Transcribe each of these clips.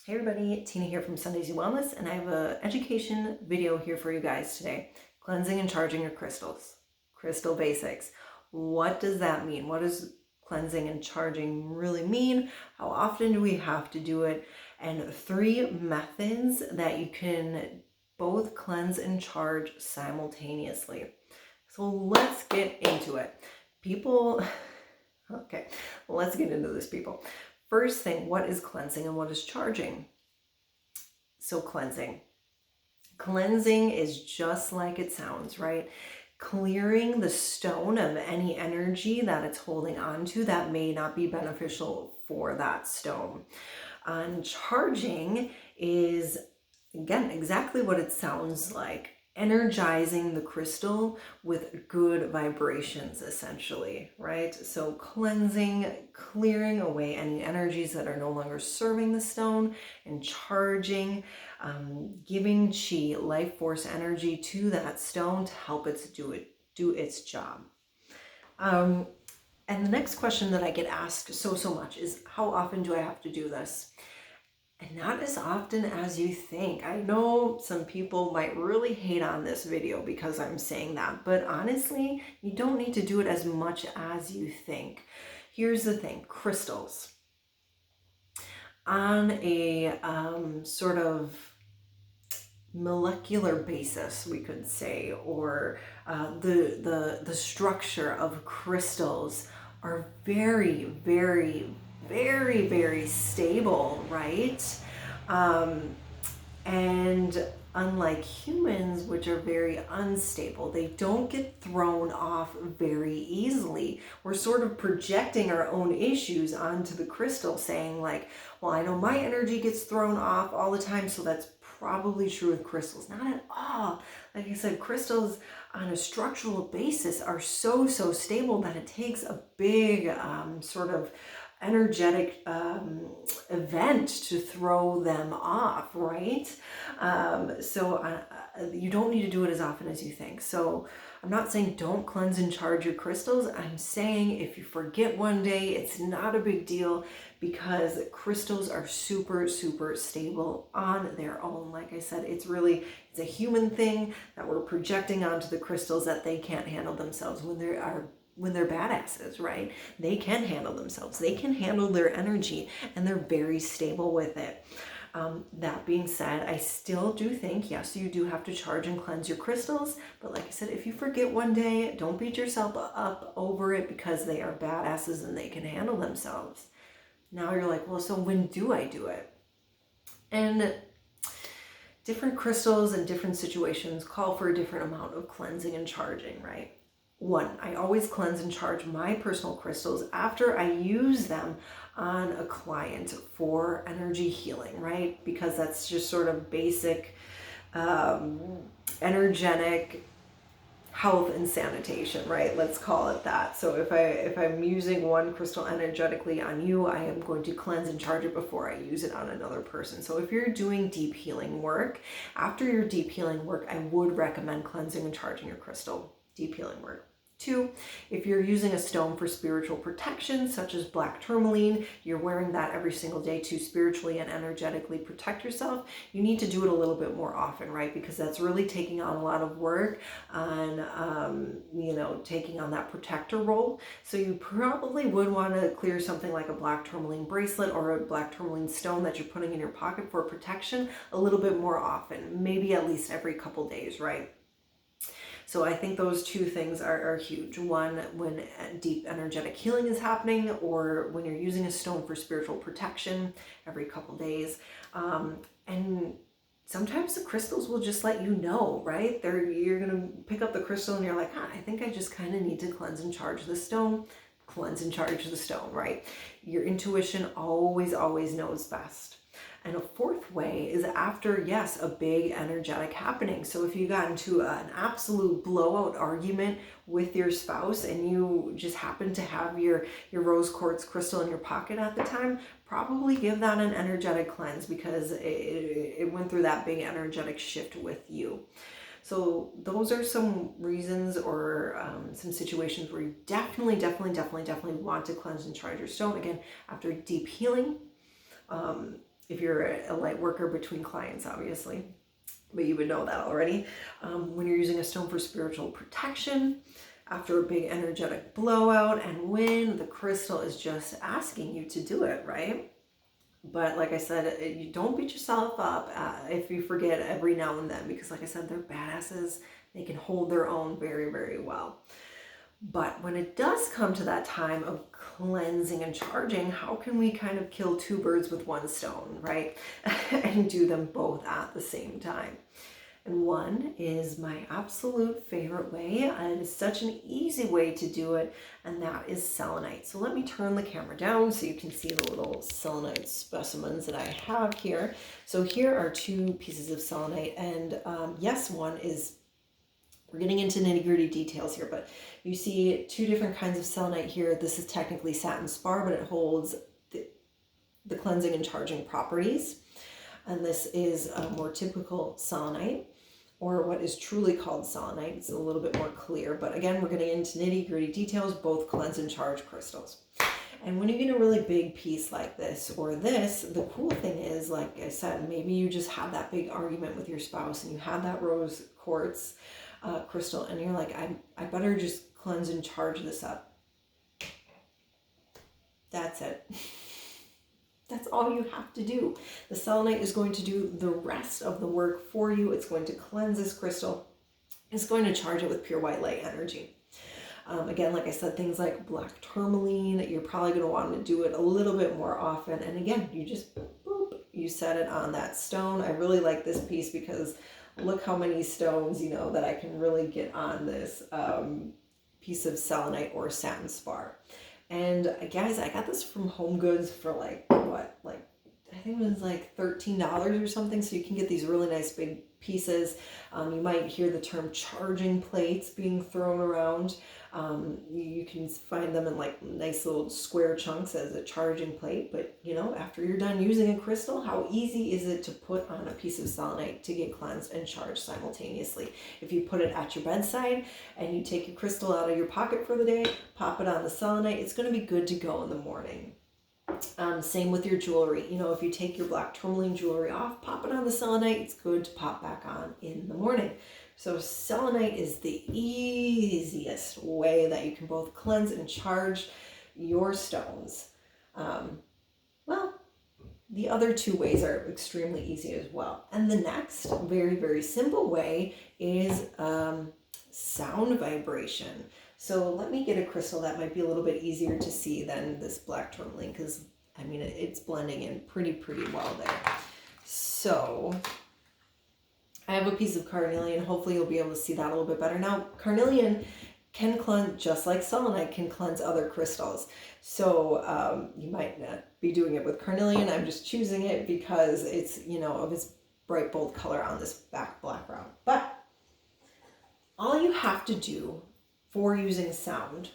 Hey everybody, Tina here from Sundays Wellness, and I have an education video here for you guys today. Cleansing and charging your crystals. Crystal basics. What does that mean? What does cleansing and charging really mean? How often do we have to do it? And 3 methods that you can both cleanse and charge simultaneously. So let's get into it. Okay, let's get into this, people. First thing, what is cleansing and what is charging? So cleansing is just like it sounds, right? Clearing the stone of any energy that it's holding on to that may not be beneficial for that stone. And charging is, again, exactly what it sounds like. Energizing the crystal with good vibrations, essentially, right? So cleansing, clearing away any energies that are no longer serving the stone, and charging, giving chi, life force energy to that stone to help it do its job. And the next question that I get asked so much is, how often do I have to do this? And not as often as you think. I know some people might really hate on this video because I'm saying that, but honestly, you don't need to do it as much as you think. Here's the thing, crystals. On a sort of molecular basis, we could say, or the structure of crystals are very, very, very, very stable, right? And unlike humans, which are very unstable, they don't get thrown off very easily. We're sort of projecting our own issues onto the crystal, saying like, well, I know my energy gets thrown off all the time, so that's probably true with crystals. Not at all. Like I said, crystals on a structural basis are so stable that it takes a big sort of energetic event to throw them off, right? So you don't need to do it as often as you think. So I'm not saying don't cleanse and charge your crystals. I'm saying if you forget one day, it's not a big deal, because crystals are super stable on their own. Like I said, it's a human thing that we're projecting onto the crystals, that they can't handle themselves when they're badasses, right? They can handle themselves. They can handle their energy, and they're very stable with it. That being said, I still do think, yes, you do have to charge and cleanse your crystals. But like I said, if you forget one day, don't beat yourself up over it, because they are badasses and they can handle themselves. Now you're like, well, so when do I do it? And different crystals and different situations call for a different amount of cleansing and charging, right? 1, I always cleanse and charge my personal crystals after I use them on a client for energy healing, right? Because that's just sort of basic energetic health and sanitation, right? Let's call it that. So if I'm using one crystal energetically on you, I am going to cleanse and charge it before I use it on another person. So if you're doing deep healing work, after your deep healing work, I would recommend cleansing and charging your crystal. Deep healing work. 2, if you're using a stone for spiritual protection, such as black tourmaline, you're wearing that every single day to spiritually and energetically protect yourself, you need to do it a little bit more often, right? Because that's really taking on a lot of work on, taking on that protector role. So you probably would want to clear something like a black tourmaline bracelet or a black tourmaline stone that you're putting in your pocket for protection a little bit more often, maybe at least every couple days, right? So I think those 2 things are huge. 1, when deep energetic healing is happening, or when you're using a stone for spiritual protection every couple days. And sometimes the crystals will just let you know, right? You're going to pick up the crystal and you're like, I think I just kind of need to cleanse and charge the stone. Cleanse and charge the stone, right? Your intuition always knows best. And a 4th way is after, yes, a big energetic happening. So if you got into an absolute blowout argument with your spouse and you just happen to have your rose quartz crystal in your pocket at the time, probably give that an energetic cleanse, because it went through that big energetic shift with you. So those are some reasons, or some situations where you definitely want to cleanse and charge your stone. Again, after deep healing, if you're a light worker between clients, obviously, but you would know that already. When you're using a stone for spiritual protection, after a big energetic blowout, and when the crystal is just asking you to do it, right? But like I said, you don't beat yourself up if you forget every now and then, because like I said, they're badasses. They can hold their own very, very well. But when it does come to that time of cleansing and charging, how can we kind of kill two birds with one stone, right? And do them both at the same time? And one is my absolute favorite way, and it is such an easy way to do it, and that is selenite. So let me turn the camera down so you can see the little selenite specimens that I have here. So here are two pieces of selenite, and yes, one is, we're getting into nitty-gritty details here, but you see two different kinds of selenite here. This is technically satin spar, but it holds the cleansing and charging properties. And this is a more typical selenite, or what is truly called selenite. It's a little bit more clear, but again, we're getting into nitty-gritty details, both cleanse and charge crystals. And when you get a really big piece like this or this, the cool thing is, like I said, maybe you just had that big argument with your spouse and you had that rose quartz crystal, and you're like, I better just cleanse and charge this up. That's it. That's all you have to do. The selenite is going to do the rest of the work for you. It's going to cleanse this crystal. It's going to charge it with pure white light energy. Again, like I said, things like black tourmaline, you're probably going to want to do it a little bit more often. And again, you just, boop, you set it on that stone. I really like this piece because look how many stones, you know, that I can really get on this piece of selenite or satin spar. And guys, I got this from Home Goods for like, what, like, I think it was like $13 or something. So you can get these really nice big pieces. You might hear the term charging plates being thrown around. You can find them in like nice little square chunks as a charging plate. But you know, after you're done using a crystal, how easy is it to put on a piece of selenite to get cleansed and charged simultaneously? If you put it at your bedside and you take your crystal out of your pocket for the day, pop it on the selenite, it's going to be good to go in the morning. Same with your jewelry. You know, if you take your black tourmaline jewelry off, pop it on the selenite, it's good to pop back on in the morning. So selenite is the easiest way that you can both cleanse and charge your stones. Well, the other two ways are extremely easy as well. And the next very, very simple way is sound vibration. So let me get a crystal that might be a little bit easier to see than this black tourmaline, because I mean, it's blending in pretty well there. So I have a piece of carnelian. Hopefully you'll be able to see that a little bit better. Now, carnelian can cleanse, just like selenite can cleanse other crystals. So you might not be doing it with carnelian. I'm just choosing it because it's, you know, of its bright, bold color on this background. But all you have to do for using sound,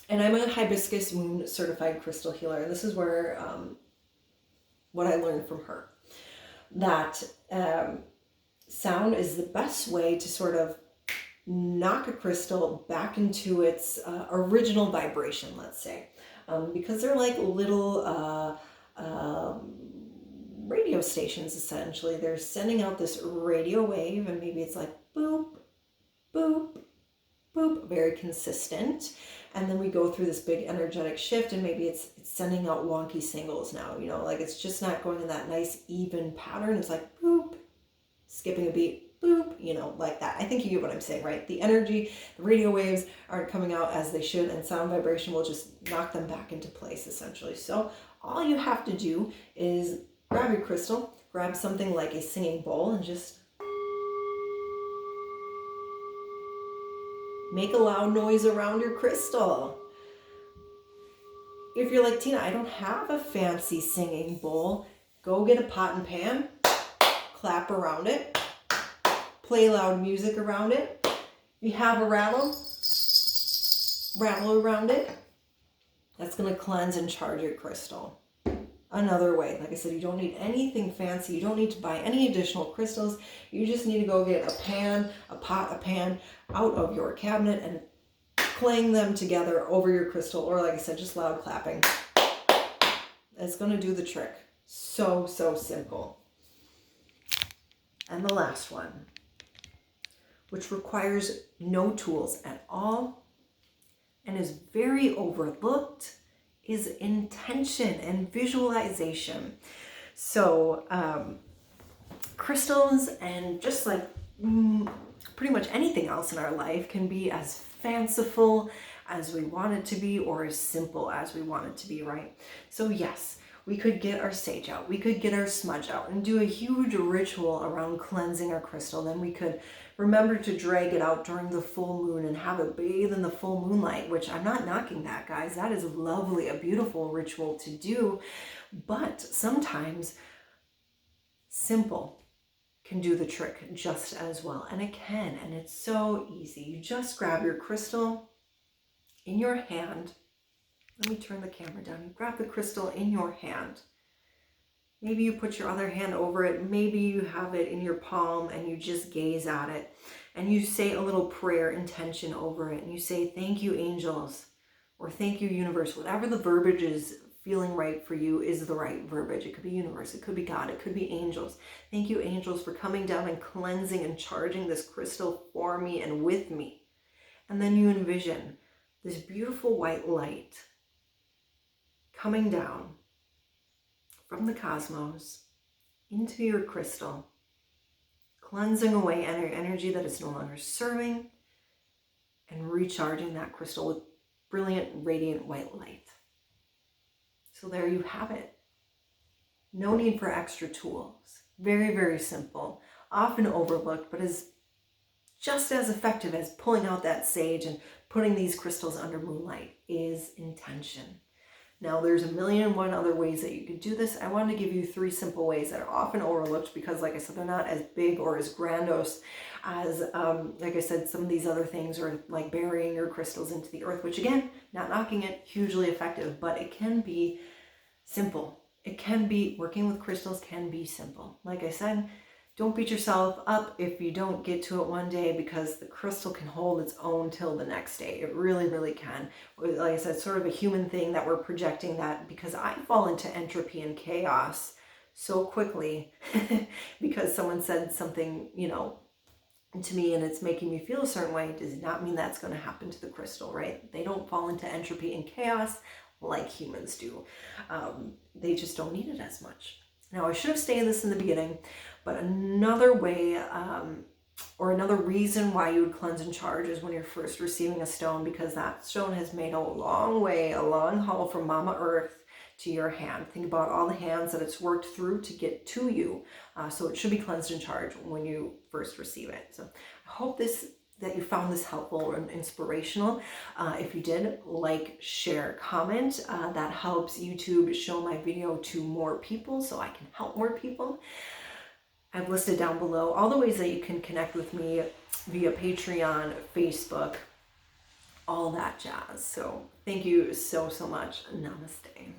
and I'm a Hibiscus Moon certified crystal healer, and this is where what I learned from her, that sound is the best way to sort of knock a crystal back into its original vibration, let's say, because they're like little radio stations, essentially. They're sending out this radio wave, and maybe it's like boop, boop, boop, very consistent. And then we go through this big energetic shift, and maybe it's sending out wonky singles now, you know, like it's just not going in that nice even pattern. It's like boop, skipping a beat, boop, you know, like that. I think you get what I'm saying, right? The energy, the radio waves aren't coming out as they should, and sound vibration will just knock them back into place, essentially. So all you have to do is grab your crystal, grab something like a singing bowl, and just make a loud noise around your crystal. If you're like, Tina, I don't have a fancy singing bowl, go get a pot and pan, clap around it, play loud music around it. You have a rattle around it. That's going to cleanse and charge your crystal. Another way, like I said, you don't need anything fancy. You don't need to buy any additional crystals. You just need to go get a pan, a pot, a pan out of your cabinet and clang them together over your crystal, or like I said, just loud clapping. It's going to do the trick. So, so simple. And the last one, which requires no tools at all and is very overlooked, is intention and visualization. So crystals and just like pretty much anything else in our life can be as fanciful as we want it to be or as simple as we want it to be, right? So yes, we could get our sage out, we could get our smudge out and do a huge ritual around cleansing our crystal. Then we could remember to drag it out during the full moon and have it bathe in the full moonlight, which I'm not knocking that, guys. That is lovely, a beautiful ritual to do. But sometimes simple can do the trick just as well. And it can, and it's so easy. You just grab your crystal in your hand. Let me turn the camera down. You grab the crystal in your hand. Maybe you put your other hand over it. Maybe you have it in your palm and you just gaze at it. And you say a little prayer intention over it. And you say, thank you, angels, or thank you, universe. Whatever the verbiage is feeling right for you is the right verbiage. It could be universe, it could be God, it could be angels. Thank you, angels, for coming down and cleansing and charging this crystal for me and with me. And then you envision this beautiful white light coming down from the cosmos into your crystal, cleansing away energy that is no longer serving and recharging that crystal with brilliant, radiant white light. So there you have it. No need for extra tools. Very, very simple, often overlooked, but is just as effective as pulling out that sage and putting these crystals under moonlight is intention. Now, there's a million and one other ways that you could do this. I wanted to give you 3 simple ways that are often overlooked because, like I said, they're not as big or as grandiose as, like I said, some of these other things are like burying your crystals into the earth, which again, not knocking it, hugely effective, but it can be simple. It can be, working with crystals can be simple. Like I said, don't beat yourself up if you don't get to it one day because the crystal can hold its own till the next day. It really, really can. Like I said, sort of a human thing that we're projecting that because I fall into entropy and chaos so quickly because someone said something, you know, to me and it's making me feel a certain way does not mean that's going to happen to the crystal, right? They don't fall into entropy and chaos like humans do. They just don't need it as much. Now, I should have stated this in the beginning, but another way or another reason why you would cleanse and charge is when you're first receiving a stone, because that stone has made a long way, a long haul from Mama Earth to your hand. Think about all the hands that it's worked through to get to you. So it should be cleansed and charged when you first receive it. So I hope that you found this helpful and inspirational. If you did, like, share, comment. That helps YouTube show my video to more people so I can help more people. I've listed down below all the ways that you can connect with me via Patreon, Facebook, all that jazz. So thank you so, so much. Namaste.